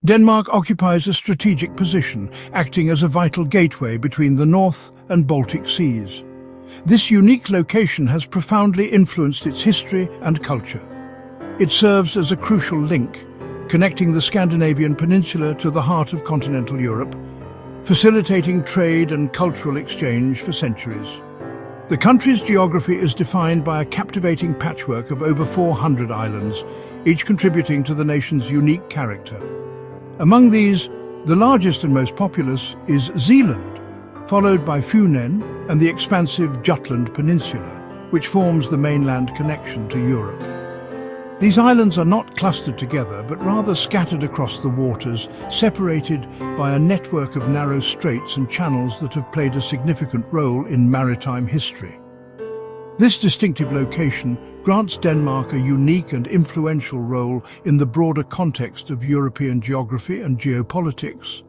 Denmark occupies a strategic position, acting as a vital gateway between the North and Baltic seas. This unique location has profoundly influenced its history and culture. It serves as a crucial link, connecting the Scandinavian peninsula to the heart of continental Europe, facilitating trade and cultural exchange for centuries. The country's geography is defined by a captivating patchwork of over 400 islands, each contributing to the nation's unique character. Among these, the largest and most populous is Zealand, followed by Funen and the expansive Jutland Peninsula, which forms the mainland connection to Europe. These islands are not clustered together, but rather scattered across the waters, separated by a network of narrow straits and channels that have played a significant role in maritime history. This distinctive location grants Denmark a unique and influential role in the broader context of European geography and geopolitics.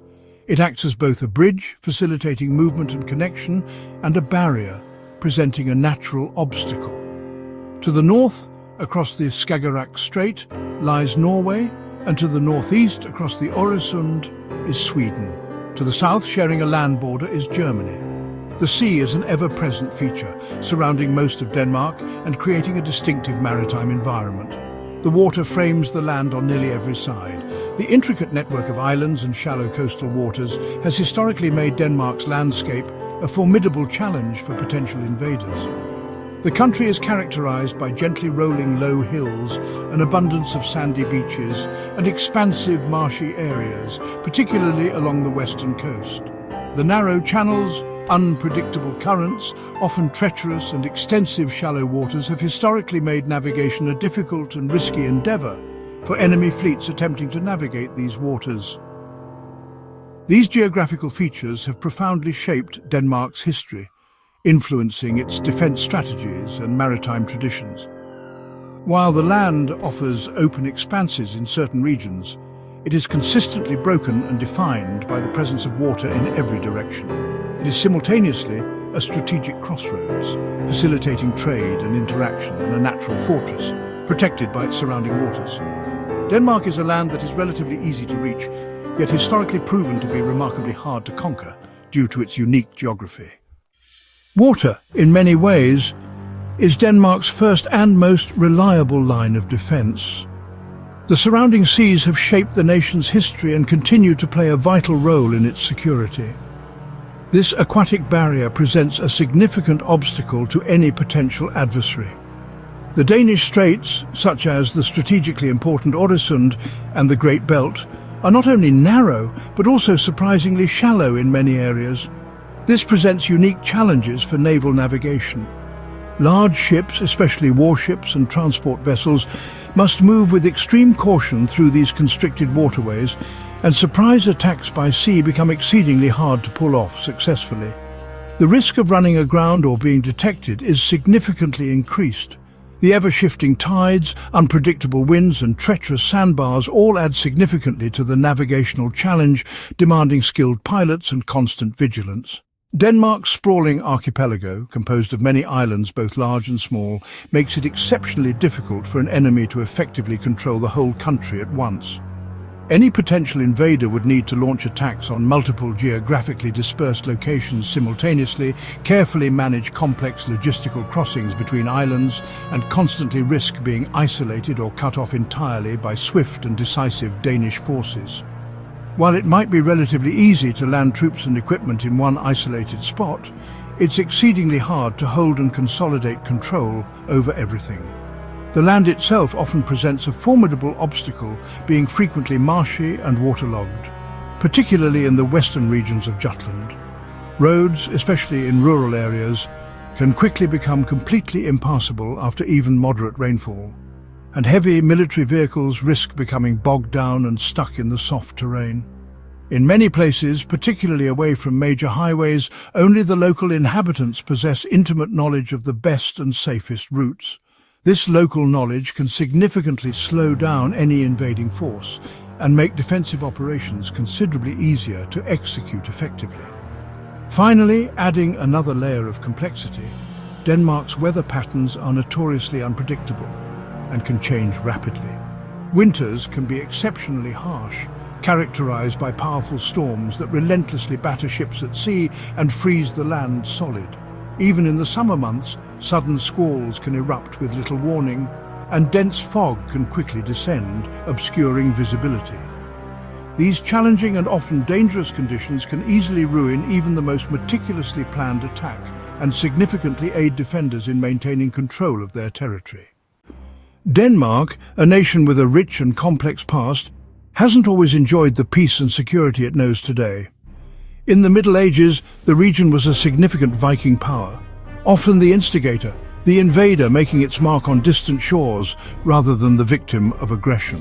It acts as both a bridge, facilitating movement and connection, and a barrier, presenting a natural obstacle. To the north, across the Skagerrak Strait, lies Norway, and to the northeast, across the Öresund, is Sweden. To the south, sharing a land border, is Germany. The sea is an ever-present feature, surrounding most of Denmark and creating a distinctive maritime environment. The water frames the land on nearly every side. The intricate network of islands and shallow coastal waters has historically made Denmark's landscape a formidable challenge for potential invaders. The country is characterized by gently rolling low hills, an abundance of sandy beaches, and expansive marshy areas, particularly along the western coast. The narrow channels, unpredictable currents, often treacherous and extensive shallow waters have historically made navigation a difficult and risky endeavor for enemy fleets attempting to navigate these waters. These geographical features have profoundly shaped Denmark's history, influencing its defense strategies and maritime traditions. While the land offers open expanses in certain regions, it is consistently broken and defined by the presence of water in every direction. It is simultaneously a strategic crossroads, facilitating trade and interaction, and a natural fortress, protected by its surrounding waters. Denmark is a land that is relatively easy to reach, yet historically proven to be remarkably hard to conquer due to its unique geography. Water, in many ways, is Denmark's first and most reliable line of defense. The surrounding seas have shaped the nation's history and continue to play a vital role in its security. This aquatic barrier presents a significant obstacle to any potential adversary. The Danish straits, such as the strategically important Øresund and the Great Belt, are not only narrow, but also surprisingly shallow in many areas. This presents unique challenges for naval navigation. Large ships, especially warships and transport vessels, must move with extreme caution through these constricted waterways, and surprise attacks by sea become exceedingly hard to pull off successfully. The risk of running aground or being detected is significantly increased. The ever-shifting tides, unpredictable winds and treacherous sandbars all add significantly to the navigational challenge, demanding skilled pilots and constant vigilance. Denmark's sprawling archipelago, composed of many islands both large and small, makes it exceptionally difficult for an enemy to effectively control the whole country at once. Any potential invader would need to launch attacks on multiple geographically dispersed locations simultaneously, carefully manage complex logistical crossings between islands, and constantly risk being isolated or cut off entirely by swift and decisive Danish forces. While it might be relatively easy to land troops and equipment in one isolated spot, it's exceedingly hard to hold and consolidate control over everything. The land itself often presents a formidable obstacle, being frequently marshy and waterlogged, particularly in the western regions of Jutland. Roads, especially in rural areas, can quickly become completely impassable after even moderate rainfall, and heavy military vehicles risk becoming bogged down and stuck in the soft terrain. In many places, particularly away from major highways, only the local inhabitants possess intimate knowledge of the best and safest routes. This local knowledge can significantly slow down any invading force and make defensive operations considerably easier to execute effectively. Finally, adding another layer of complexity, Denmark's weather patterns are notoriously unpredictable and can change rapidly. Winters can be exceptionally harsh, characterized by powerful storms that relentlessly batter ships at sea and freeze the land solid. Even in the summer months, sudden squalls can erupt with little warning, and dense fog can quickly descend, obscuring visibility. These challenging and often dangerous conditions can easily ruin even the most meticulously planned attack and significantly aid defenders in maintaining control of their territory. Denmark, a nation with a rich and complex past, hasn't always enjoyed the peace and security it knows today. In the Middle Ages, the region was a significant Viking power, often the instigator, the invader making its mark on distant shores rather than the victim of aggression.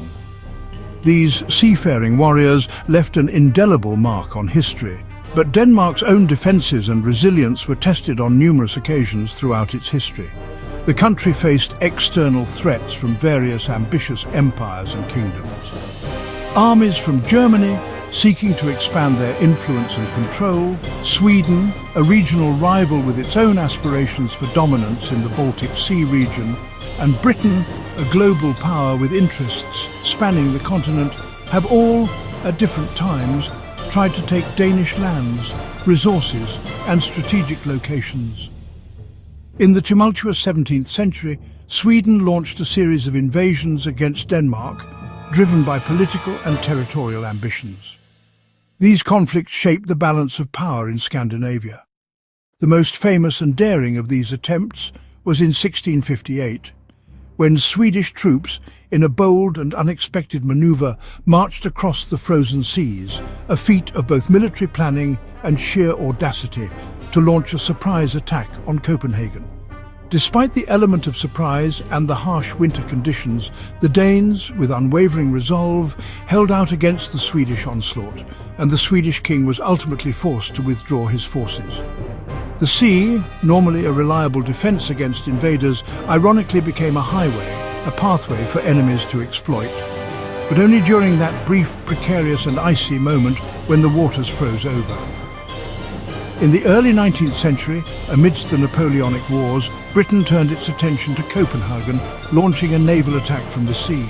These seafaring warriors left an indelible mark on history, but Denmark's own defences and resilience were tested on numerous occasions throughout its history. The country faced external threats from various ambitious empires and kingdoms. Armies from Germany, seeking to expand their influence and control, Sweden, a regional rival with its own aspirations for dominance in the Baltic Sea region, and Britain, a global power with interests spanning the continent, have all, at different times, tried to take Danish lands, resources, and strategic locations. In the tumultuous 17th century, Sweden launched a series of invasions against Denmark, driven by political and territorial ambitions. These conflicts shaped the balance of power in Scandinavia. The most famous and daring of these attempts was in 1658, when Swedish troops, in a bold and unexpected maneuver, marched across the frozen seas, a feat of both military planning and sheer audacity, to launch a surprise attack on Copenhagen. Despite the element of surprise and the harsh winter conditions, the Danes, with unwavering resolve, held out against the Swedish onslaught, and the Swedish king was ultimately forced to withdraw his forces. The sea, normally a reliable defense against invaders, ironically became a highway, a pathway for enemies to exploit. But only during that brief, precarious and icy moment when the waters froze over. In the early 19th century, amidst the Napoleonic Wars, Britain turned its attention to Copenhagen, launching a naval attack from the sea.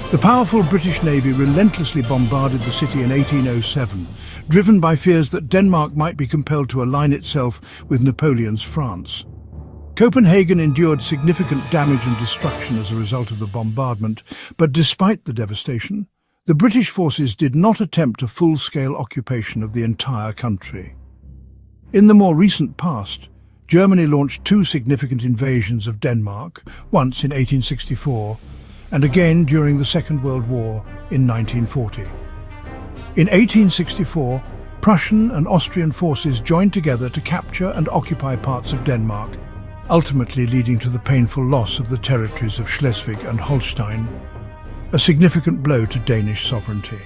The powerful British Navy relentlessly bombarded the city in 1807, driven by fears that Denmark might be compelled to align itself with Napoleon's France. Copenhagen endured significant damage and destruction as a result of the bombardment, but despite the devastation, the British forces did not attempt a full-scale occupation of the entire country. In the more recent past, Germany launched two significant invasions of Denmark, once in 1864 and again during the Second World War in 1940. In 1864, Prussian and Austrian forces joined together to capture and occupy parts of Denmark, ultimately leading to the painful loss of the territories of Schleswig and Holstein, a significant blow to Danish sovereignty.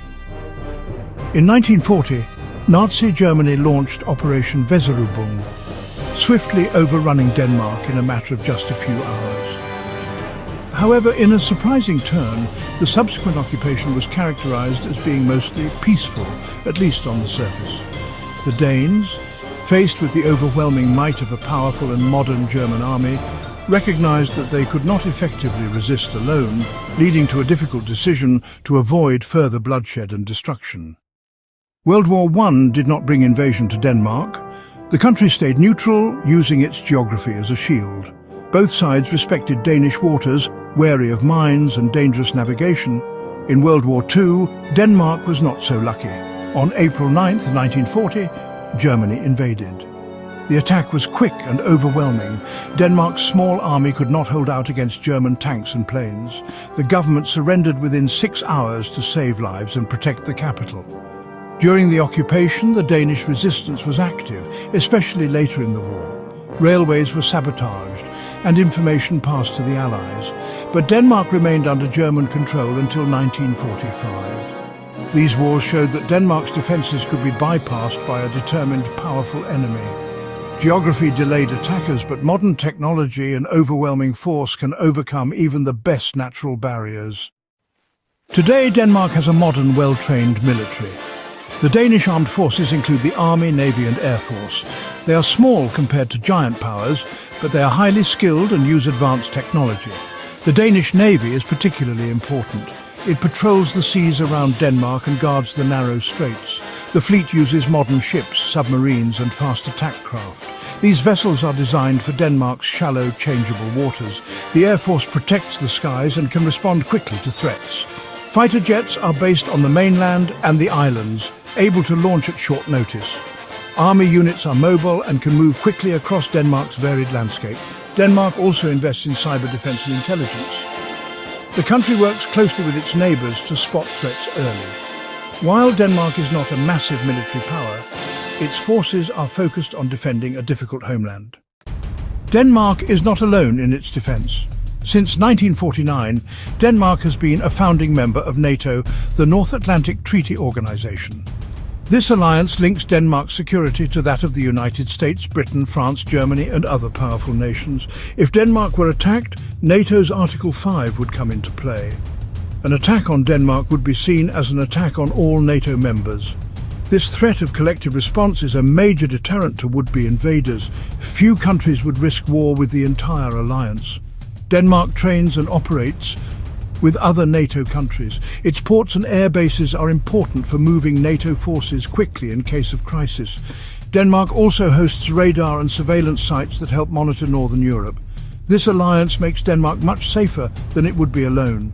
In 1940, Nazi Germany launched Operation Weserübung, swiftly overrunning Denmark in a matter of just a few hours. However, in a surprising turn, the subsequent occupation was characterized as being mostly peaceful, at least on the surface. The Danes, faced with the overwhelming might of a powerful and modern German army, recognized that they could not effectively resist alone, leading to a difficult decision to avoid further bloodshed and destruction. World War I did not bring invasion to Denmark. The country stayed neutral, using its geography as a shield. Both sides respected Danish waters, wary of mines and dangerous navigation. In World War II, Denmark was not so lucky. On April 9, 1940, Germany invaded. The attack was quick and overwhelming. Denmark's small army could not hold out against German tanks and planes. The government surrendered within 6 hours to save lives and protect the capital. During the occupation, the Danish resistance was active, especially later in the war. Railways were sabotaged and information passed to the Allies, but Denmark remained under German control until 1945. These wars showed that Denmark's defences could be bypassed by a determined, powerful enemy. Geography delayed attackers, but modern technology and overwhelming force can overcome even the best natural barriers. Today, Denmark has a modern, well-trained military. The Danish armed forces include the Army, Navy and Air Force. They are small compared to giant powers, but they are highly skilled and use advanced technology. The Danish Navy is particularly important. It patrols the seas around Denmark and guards the narrow straits. The fleet uses modern ships, submarines and fast attack craft. These vessels are designed for Denmark's shallow, changeable waters. The Air Force protects the skies and can respond quickly to threats. Fighter jets are based on the mainland and the islands, able to launch at short notice. Army units are mobile and can move quickly across Denmark's varied landscape. Denmark also invests in cyber defense and intelligence. The country works closely with its neighbours to spot threats early. While Denmark is not a massive military power, its forces are focused on defending a difficult homeland. Denmark is not alone in its defence. Since 1949, Denmark has been a founding member of NATO, the North Atlantic Treaty Organization. This alliance links Denmark's security to that of the United States, Britain, France, Germany and other powerful nations. If Denmark were attacked, NATO's Article 5 would come into play. An attack on Denmark would be seen as an attack on all NATO members. This threat of collective response is a major deterrent to would-be invaders. Few countries would risk war with the entire alliance. Denmark trains and operates with other NATO countries. Its ports and air bases are important for moving NATO forces quickly in case of crisis. Denmark also hosts radar and surveillance sites that help monitor Northern Europe. This alliance makes Denmark much safer than it would be alone.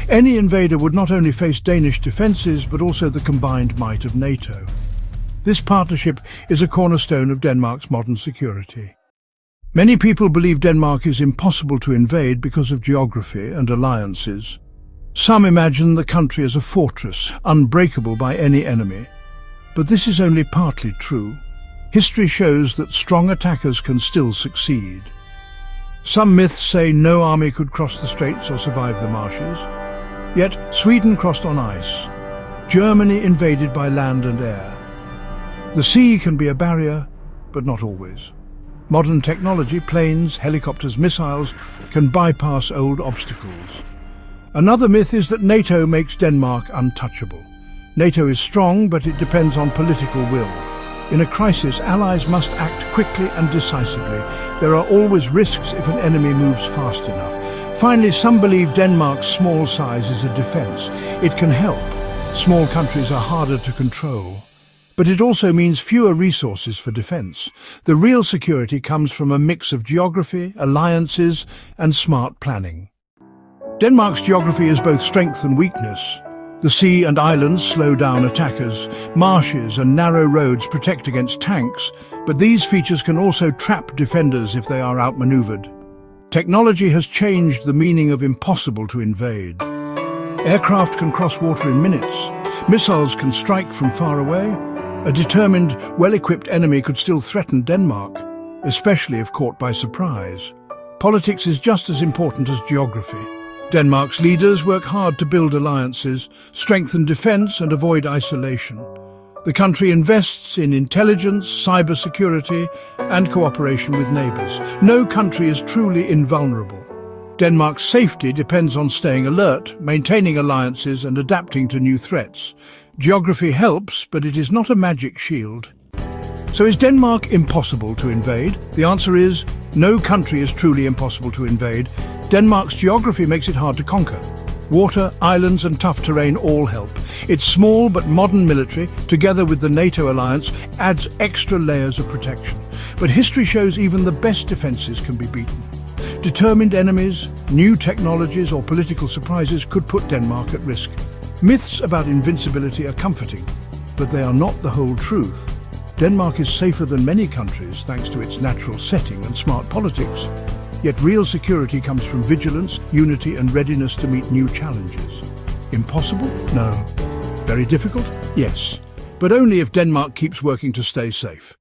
Any invader would not only face Danish defences, but also the combined might of NATO. This partnership is a cornerstone of Denmark's modern security. Many people believe Denmark is impossible to invade because of geography and alliances. Some imagine the country as a fortress, unbreakable by any enemy. But this is only partly true. History shows that strong attackers can still succeed. Some myths say no army could cross the straits or survive the marshes. Yet Sweden crossed on ice. Germany invaded by land and air. The sea can be a barrier, but not always. Modern technology, planes, helicopters, missiles, can bypass old obstacles. Another myth is that NATO makes Denmark untouchable. NATO is strong, but it depends on political will. In a crisis, allies must act quickly and decisively. There are always risks if an enemy moves fast enough. Finally, some believe Denmark's small size is a defence. It can help. Small countries are harder to control. But it also means fewer resources for defence. The real security comes from a mix of geography, alliances and smart planning. Denmark's geography is both strength and weakness. The sea and islands slow down attackers. Marshes and narrow roads protect against tanks, but these features can also trap defenders if they are outmaneuvered. Technology has changed the meaning of impossible to invade. Aircraft can cross water in minutes. Missiles can strike from far away. A determined, well-equipped enemy could still threaten Denmark, especially if caught by surprise. Politics is just as important as geography. Denmark's leaders work hard to build alliances, strengthen defence and avoid isolation. The country invests in intelligence, cybersecurity and cooperation with neighbours. No country is truly invulnerable. Denmark's safety depends on staying alert, maintaining alliances and adapting to new threats. Geography helps, but it is not a magic shield. So is Denmark impossible to invade? The answer is, no country is truly impossible to invade. Denmark's geography makes it hard to conquer. Water, islands and tough terrain all help. Its small but modern military, together with the NATO alliance, adds extra layers of protection. But history shows even the best defences can be beaten. Determined enemies, new technologies or political surprises could put Denmark at risk. Myths about invincibility are comforting, but they are not the whole truth. Denmark is safer than many countries thanks to its natural setting and smart politics. Yet real security comes from vigilance, unity and readiness to meet new challenges. Impossible? No. Very difficult? Yes. But only if Denmark keeps working to stay safe.